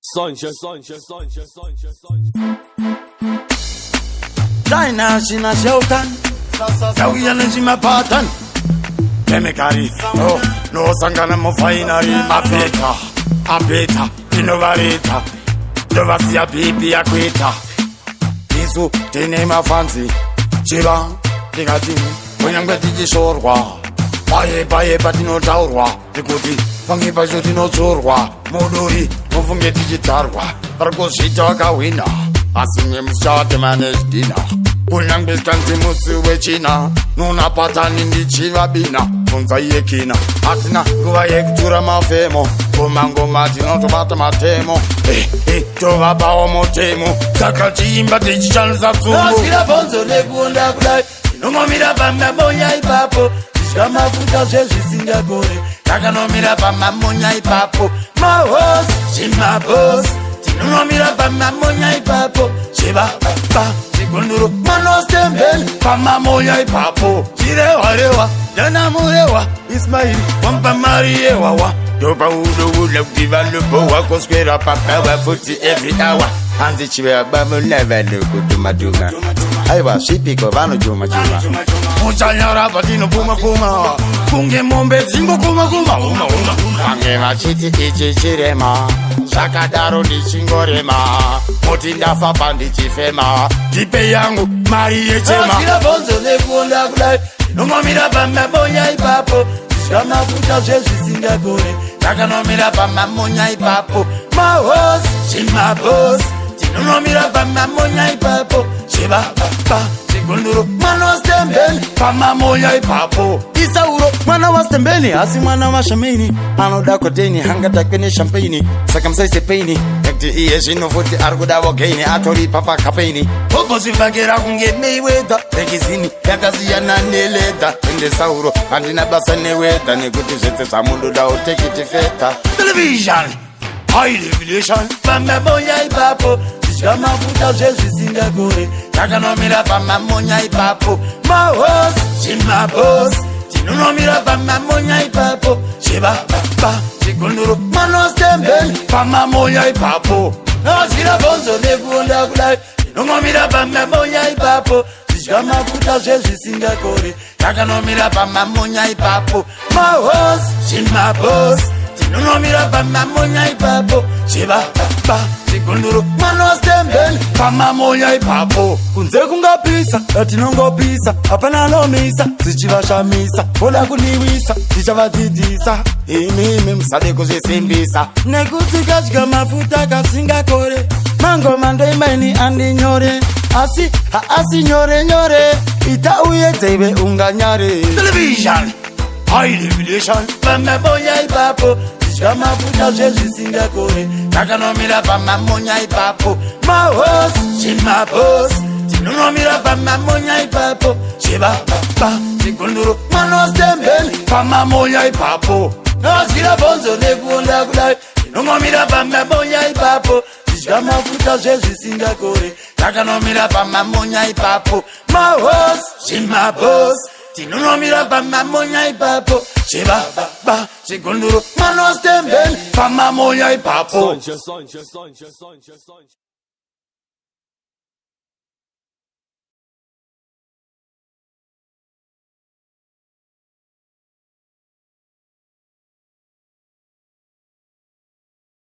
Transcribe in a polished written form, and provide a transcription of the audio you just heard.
Sunshine. China shina shautan Sauya njima patan Kemikari No sangana mo finari Apeta Inovarita Dovasia bibi ya kwita Isu tene mafanzi Chiba Digati Kunyangwe tijishorwa Baye batino taurwa Dikuti Pangi basho tino chorwa Modori Mufunge tijitarwa Parkoshita wakawina Asinge mshate manage dina Kunyangwe skanzi musu wechina Nuna patani ndichiva bina Funza yekina Atina kuwa yekutura mafemo Ngoma tinotobata matemo tova bawo motemo Saka chiimba tichichanisa tsumu Nasikira bonzo nekuonda kudai Inomomira pamamonya ipapo Tisha mafuta zvezvisingagore Takanomira pamamonya ipapo Mahos, chimabos Tinonomira pamamonya ipapo Chibaba, chigunduru Manostembele Pamamonya ipapo Chirewa, Danamurewa Ismail, Wampamari wawa Doba udo diva lupo wako square up power 40 every hour. Anzi chiwe bamu never look duma. Aiwa shipiko vano juma. Muchanyara patino puma. Kunge mombe zingo kuma. Kange machiti ichi chirema. Shakadaro ni chingorema. Moti ndafa pandi chifema. Tipe yangu mari echema. Nasikira bonzo nekuonda kudai Inomomira pamamonya ipapo Tisha mafuta zvezvisingagore Takanomira pamamonya ipapo Mahos, chimabos Tinonomira pamamonya ipapo Chibaba, chigunduru Manostembele pamamonya ipapo Isauro, mwana wa stembeni Asi mwana wa shamini Anoda koteni, hangata kwenye champagne Saka msaise peini Yakti iye shinofuti arguda wakeni Atori papa kapeni Popo sivakera kunge Mayweather Rekizini, yakazi ya naneleta Ende sauro, andina basa neweta Nikuti zete samundu da utekiti feta Television High definition Pamamonya ipapo Tisha mafuta zvezvisingagore Takanomira pamamonya ipapo Mahos, chimabos Tinonomira pamamonya ipapo Chibaba, chigunduru Manostembele pamamonya ipapo Nasikira bonzo nekuonda kudai Inomomira pamamonya ipapo Tisha mafuta zvezvisingagore Takanomira pamamonya ipapo Mahos, chimabos Tinonomira pamamonya ipapo Chibaba, chigunduru Manostembele pamamonya ipapo Kunze kungapisa, atinongopisa Hapana lomisa, zichivashamisa Ola kuniwisa, zichavadzidisa Imimi msade kuzisimbisa Nekuti kachika mafuta kasingakore Mango mando imaini andi nyore Asi nyore Ita uye teive unganyare Television High definition Pamamonya ipapo Tisha mafuta zvezvisingakore Takanomira pamamonya ipapo Mahos, chimabos Tinonomira pamamonya ipapo Chibaba, chigunduru Manostembele pamamonya ipapo Nasikira bonzo nekuonda kudai Inomomira pamamonya ipapo Tisha mafuta zvezvisingakore Takanomira pamamonya ipapo Mahos, chimabos Tinonomira pamamonya ipapo Chibaba, chigunduru Manostembele pamamonya ipapo Sunshine.